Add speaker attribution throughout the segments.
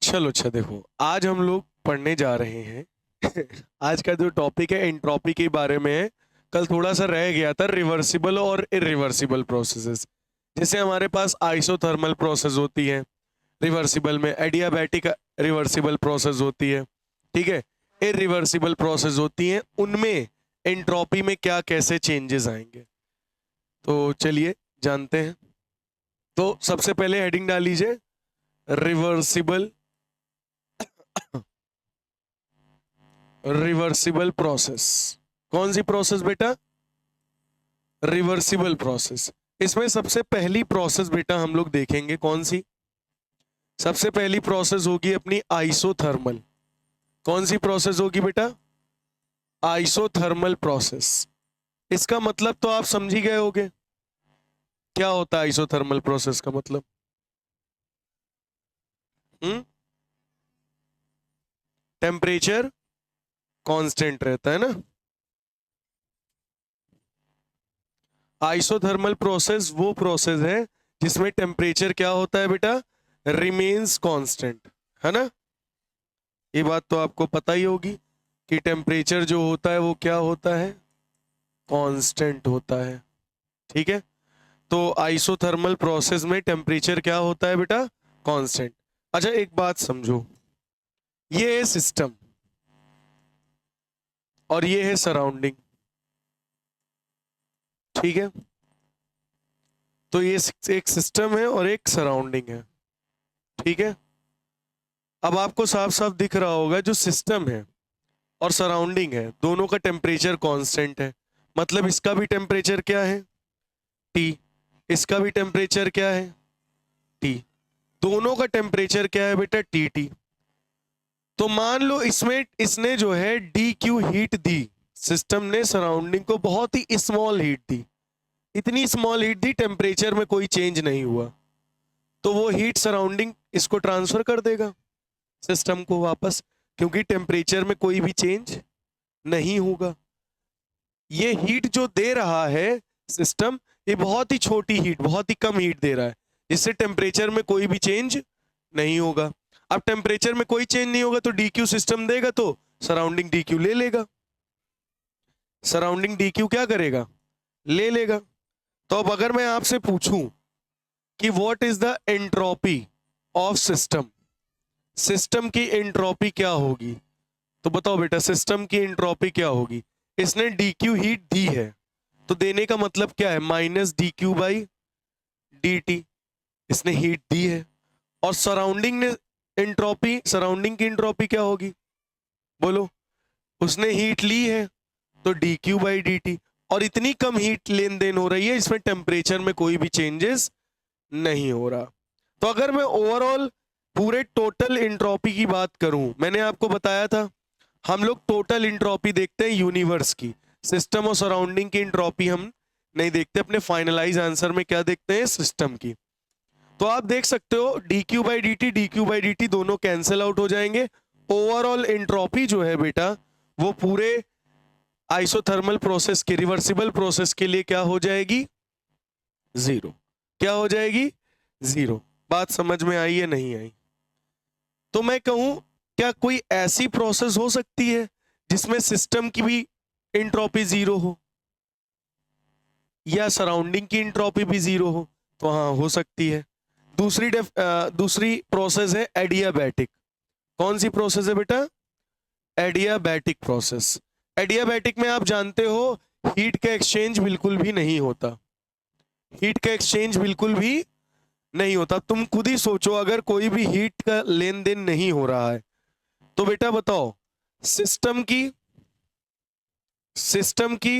Speaker 1: चलो अच्छा देखो, आज हम लोग पढ़ने जा रहे हैं आज का जो टॉपिक है एंट्रोपी के बारे में है। कल थोड़ा सा रह गया था रिवर्सिबल और इरिवर्सिबल प्रोसेसेस। जैसे हमारे पास आइसोथर्मल प्रोसेस होती है रिवर्सिबल में, एडियाबैटिक रिवर्सिबल प्रोसेस होती है, ठीक है। इरिवर्सिबल प्रोसेस होती हैं, उनमें एंट्रोपी में क्या कैसे चेंजेस आएंगे, तो चलिए जानते हैं। तो सबसे पहले हेडिंग डाल लीजिए, रिवर्सिबल रिवर्सिबल प्रोसेस। कौन सी प्रोसेस बेटा? Reversible process. इसमें सबसे पहली प्रोसेस बेटा हम लोग देखेंगे कौन सी। सबसे पहली प्रोसेस होगी अपनी आइसोथर्मल। कौन सी प्रोसेस होगी बेटा? Isothermal process. इसका मतलब तो आप समझ ही गए होगे, क्या होता है आइसोथर्मल प्रोसेस का मतलब। टेम्परेचर कांस्टेंट रहता है ना। आइसोथर्मल प्रोसेस वो प्रोसेस है जिसमें टेम्परेचर क्या होता है बेटा? रिमेन्स कांस्टेंट, है ना। ये बात तो आपको पता ही होगी कि टेम्परेचर जो होता है वो क्या होता है? कांस्टेंट होता है, ठीक है। तो आइसोथर्मल प्रोसेस में टेम्परेचर क्या होता है बेटा? कांस्टेंट। अच्छा एक बात समझो, ये है सिस्टम और ये है सराउंडिंग, ठीक है। तो ये एक सिस्टम है और एक सराउंडिंग है, ठीक है। अब आपको साफ साफ दिख रहा होगा जो सिस्टम है और सराउंडिंग है दोनों का टेम्परेचर कांस्टेंट है। मतलब इसका भी टेम्परेचर क्या है? टी। इसका भी टेम्परेचर क्या है? टी। दोनों का टेम्परेचर क्या है बेटा? T T. तो मान लो इसमें इसने जो है डी क्यू हीट दी, सिस्टम ने सराउंडिंग को बहुत ही स्मॉल हीट दी, इतनी स्मॉल हीट दी, टेम्परेचर में कोई चेंज नहीं हुआ। तो वो हीट सराउंडिंग इसको ट्रांसफर कर देगा सिस्टम को वापस, क्योंकि टेम्परेचर में कोई भी चेंज नहीं होगा। ये हीट जो दे रहा है सिस्टम, ये बहुत ही छोटी हीट, बहुत ही कम हीट दे रहा है, जिससे टेम्परेचर में कोई भी चेंज नहीं होगा। अब टेम्परेचर में कोई चेंज नहीं होगा तो डी क्यू सिस्टम देगा तो सराउंडिंग डी क्यू ले लेगा। सराउंडिंग डी क्यू क्या करेगा? ले लेगा। तो अब अगर मैं आपसे पूछूं कि what is the entropy of system, system की एंट्रोपी क्या होगी, तो बताओ बेटा सिस्टम की एंट्रोपी क्या होगी। इसने डी क्यू हीट दी है, तो देने का मतलब क्या है? Minus D Q by D T. इसने हीट दी है। और सराउंडिंग ने एंट्रोपी, सराउंडिंग की एंट्रोपी क्या होगी बोलो? उसने हीट ली है तो D Q by D T. और इतनी कम हीट लेन देन हो रही है, इसमें टेम्परेचर में कोई भी चेंजेस नहीं हो रहा। तो अगर मैं ओवरऑल पूरे टोटल एंट्रोपी की बात करूं, मैंने आपको बताया था हम लोग टोटल एंट्रोपी देखते हैं यूनिवर्स की, सिस्टम और सराउंडिंग की एंट्रोपी हम नहीं देखते। अपने फाइनलाइज आंसर में क्या देखते हैं? सिस्टम की। तो आप देख सकते हो D Q by D T दोनों कैंसिल आउट हो जाएंगे। ओवरऑल एंट्रोपी जो है बेटा वो पूरे आइसोथर्मल प्रोसेस के, रिवर्सिबल प्रोसेस के लिए क्या हो जाएगी? जीरो। क्या हो जाएगी? जीरो। बात समझ में आई है नहीं आई? तो मैं कहूं क्या कोई ऐसी प्रोसेस हो सकती है जिसमें सिस्टम की भी एंट्रोपी जीरो हो या सराउंडिंग की एंट्रोपी भी जीरो हो? तो हाँ हो सकती है। दूसरी प्रोसेस है एडियाबैटिक। कौन सी प्रोसेस है बेटा? Adiabatic process. एडियाबैटिक में आप जानते हो हीट का एक्सचेंज बिल्कुल भी नहीं होता, हीट का एक्सचेंज बिल्कुल भी नहीं होता। तुम खुद ही सोचो, अगर कोई भी हीट का लेन देन नहीं हो रहा है तो बेटा बताओ सिस्टम की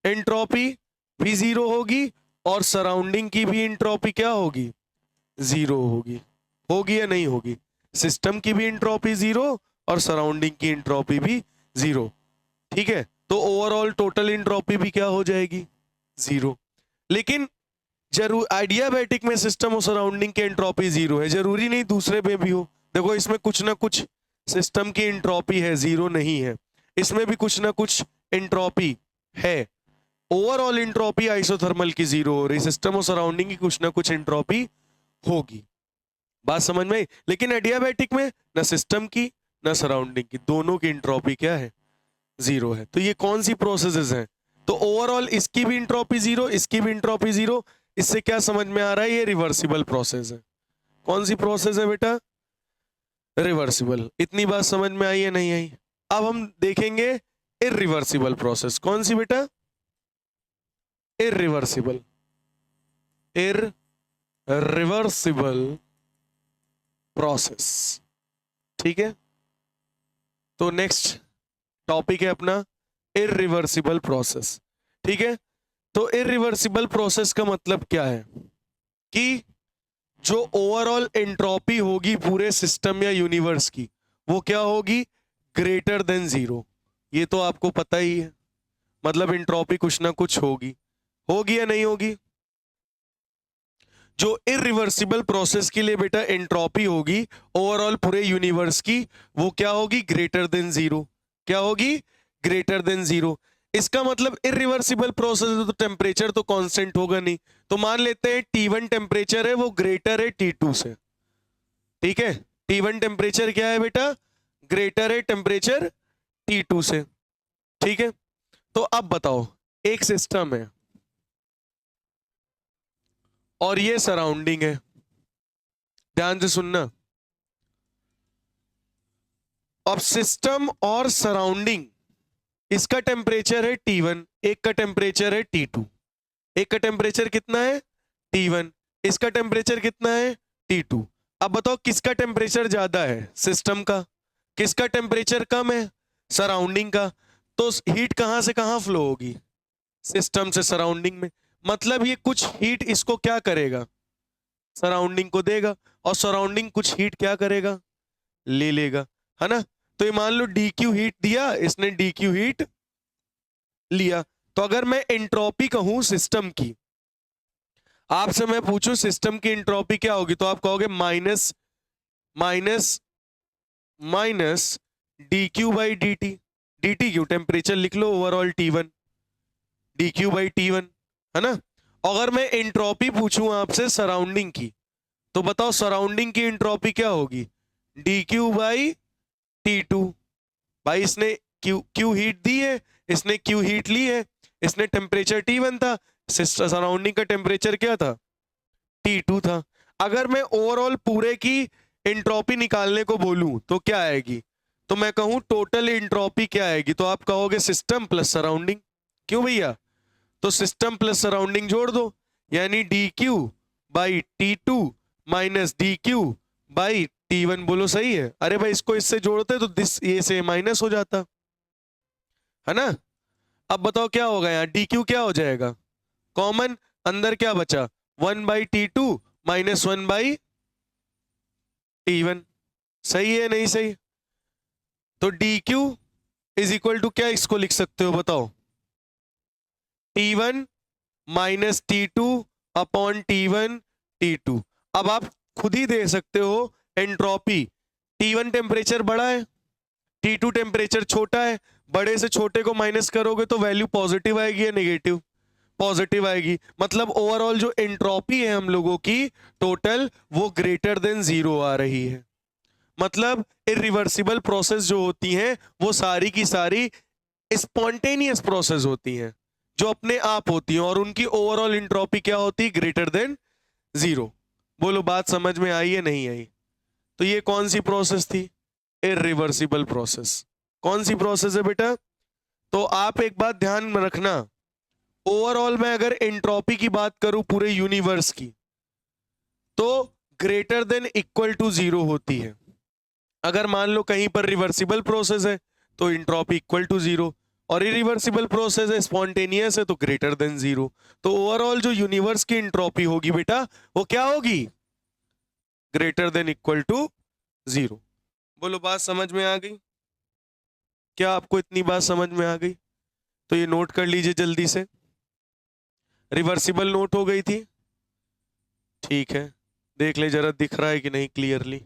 Speaker 1: एंट्रोपी भी जीरो होगी और सराउंडिंग की भी एंट्रोपी क्या होगी? जीरो होगी। होगी या नहीं होगी? सिस्टम की भी एंट्रोपी जीरो और सराउंडिंग की एंट्रोपी भी जीरो, ठीक है। तो ओवरऑल टोटल एंट्रोपी भी क्या हो जाएगी? जीरो। लेकिन जरूर आइडियाबैटिक में सिस्टम और सराउंडिंग की एंट्रोपी जीरो है, जरूरी नहीं दूसरे में भी हो। देखो इसमें कुछ ना कुछ सिस्टम की एंट्रोपी है, जीरो नहीं है। इसमें भी कुछ ना कुछ एंट्रोपी है। ओवरऑल एंट्रोपी आइसोथर्मल की जीरो हो रही, सिस्टम और सराउंडिंग की कुछ ना कुछ एंट्रोपी होगी। बात समझ में आई? लेकिन एडियाबैटिक में ना सिस्टम की ना सराउंडिंग की, दोनों की इंट्रोपी क्या है? जीरो है। तो ये कौन सी प्रोसेसेस हैं? तो ओवरऑल इसकी भी इंट्रोपी जीरो, इसकी भी इंट्रोपी जीरो। इससे क्या समझ में आ रहा है? ये रिवर्सिबल प्रोसेस है। कौन सी प्रोसेस है बेटा? रिवर्सिबल। इतनी बात समझ में आई है नहीं आई? अब हम देखेंगे इरिवर्सिबल प्रोसेस। कौन सी बेटा? इरिवर्सिबल। Irreversible process. ठीक है, तो नेक्स्ट टॉपिक है अपना इरिवर्सिबल प्रोसेस। ठीक है, तो इरिवर्सिबल प्रोसेस का मतलब क्या है? कि जो ओवरऑल एंट्रोपी होगी पूरे सिस्टम या यूनिवर्स की, वो क्या होगी? Greater than zero. ये तो आपको पता ही है, मतलब एंट्रोपी कुछ ना कुछ होगी। होगी या नहीं होगी? जो इरिवर्सिबल प्रोसेस के लिए बेटा एंट्रोपी होगी ओवरऑल पूरे यूनिवर्स की, वो क्या होगी? Greater than zero. क्या होगी? Greater than zero. इसका मतलब इरिवर्सिबल प्रोसेस है तो टेम्परेचर तो कांस्टेंट होगा नहीं। तो मान लेते हैं T1 टेम्परेचर है वो ग्रेटर है T2 से। ठीक है, T1 टेम्परेचर क्या है बेटा? ग्रेटर है टेम्परेचर T2 से। ठीक है, तो अब बताओ, एक सिस्टम है और ये सराउंडिंग है। ध्यान से सुनना। अब सिस्टम और सराउंडिंग, इसका टेम्परेचर है T1, एक का टेम्परेचर है T2। एक का टेम्परेचर कितना है? T1। इसका टेम्परेचर कितना है? T2। अब बताओ किसका टेम्परेचर ज्यादा है? सिस्टम का। किसका टेम्परेचर कम है? सराउंडिंग का। तो हीट कहां से कहां फ्लो होगी? सिस्टम से सराउंडिंग में। मतलब ये कुछ हीट इसको क्या करेगा? सराउंडिंग को देगा, और सराउंडिंग कुछ हीट क्या करेगा? ले लेगा, है ना? तो ये मान लो DQ हीट दिया, इसने DQ हीट लिया। तो अगर मैं एंट्रोपी कहूं सिस्टम की, आपसे मैं पूछूं सिस्टम की एंट्रोपी क्या होगी, तो आप कहोगे minus minus minus dQ/dt। dt क्यों? टेम्परेचर लिख लो ओवरऑल T1, dQ/T1, है ना? अगर मैं एंट्रोपी पूछूं आपसे सराउंडिंग की, तो बताओ सराउंडिंग की एंट्रोपी क्या होगी? dQ/T2। भाई इसने क्यू हीट दी है, इसने क्यू हीट ली है, इसने टेम्परेचर T1 था, सराउंडिंग का टेम्परेचर क्या था? T2 था। अगर मैं ओवरऑल पूरे की एंट्रोपी निकालने को बोलूं तो क्या आएगी? तो मैं कहूं टोटल एंट्रोपी क्या आएगी, तो आप कहोगे सिस्टम प्लस सराउंडिंग। क्यों भैया? तो सिस्टम प्लस सराउंडिंग जोड़ दो, यानी dQ/T2 माइनस dQ/T1। बोलो सही है? अरे भाई इसको इससे जोड़ते तो दिस ये से माइनस हो जाता, है ना? अब बताओ क्या होगा? यहाँ DQ क्या हो जाएगा? कॉमन, अंदर क्या बचा? 1/T2 minus 1/T1। सही है नहीं सही? तो DQ इज इक्वल टू क्या इसको लिख सकते हो बताओ? T1 minus T2 upon T1 T2। अब आप खुद ही दे सकते हो एंट्रोपी। T1 टेम्परेचर बड़ा है, T2 टेम्परेचर छोटा है। बड़े से छोटे को माइनस करोगे तो वैल्यू पॉजिटिव आएगी या नेगेटिव? पॉजिटिव आएगी। मतलब ओवरऑल जो एंट्रोपी है हम लोगों की टोटल, वो ग्रेटर देन जीरो आ रही है। मतलब इरिवर्सिबल प्रोसेस जो होती हैं वो सारी की सारी स्पॉन्टेनियस प्रोसेस होती हैं, जो अपने आप होती हैं, और उनकी ओवरऑल एंट्रोपी क्या होती है? Greater than zero. बोलो बात समझ में आई है नहीं आई? तो ये कौन सी प्रोसेस थी? Irreversible process. कौन सी प्रोसेस है बेटा? तो आप एक बात ध्यान में रखना, ओवरऑल मैं अगर एंट्रोपी की बात करूं पूरे यूनिवर्स की, तो greater than equal to zero होती है। अगर मान लो कहीं पर रिवर्सिबल प्रोसेस है तो एंट्रोपी इक्वल टू जीरो, और इरिवर्सिबल प्रोसेस है स्पॉन्टेनियस है तो ग्रेटर देन जीरो। तो ओवरऑल जो यूनिवर्स की एंट्रोपी होगी बेटा वो क्या होगी? Greater than equal to zero. बोलो बात समझ में आ गई? क्या आपको इतनी बात समझ में आ गई? तो ये नोट कर लीजिए जल्दी से। रिवर्सिबल नोट हो गई थी? ठीक है, देख ले जरा दिख रहा है कि नहीं क्लियरली।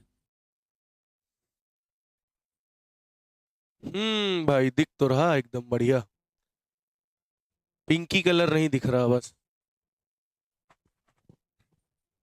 Speaker 1: भाई दिख तो रहा एकदम बढ़िया, पिंकी कलर नहीं दिख रहा बस।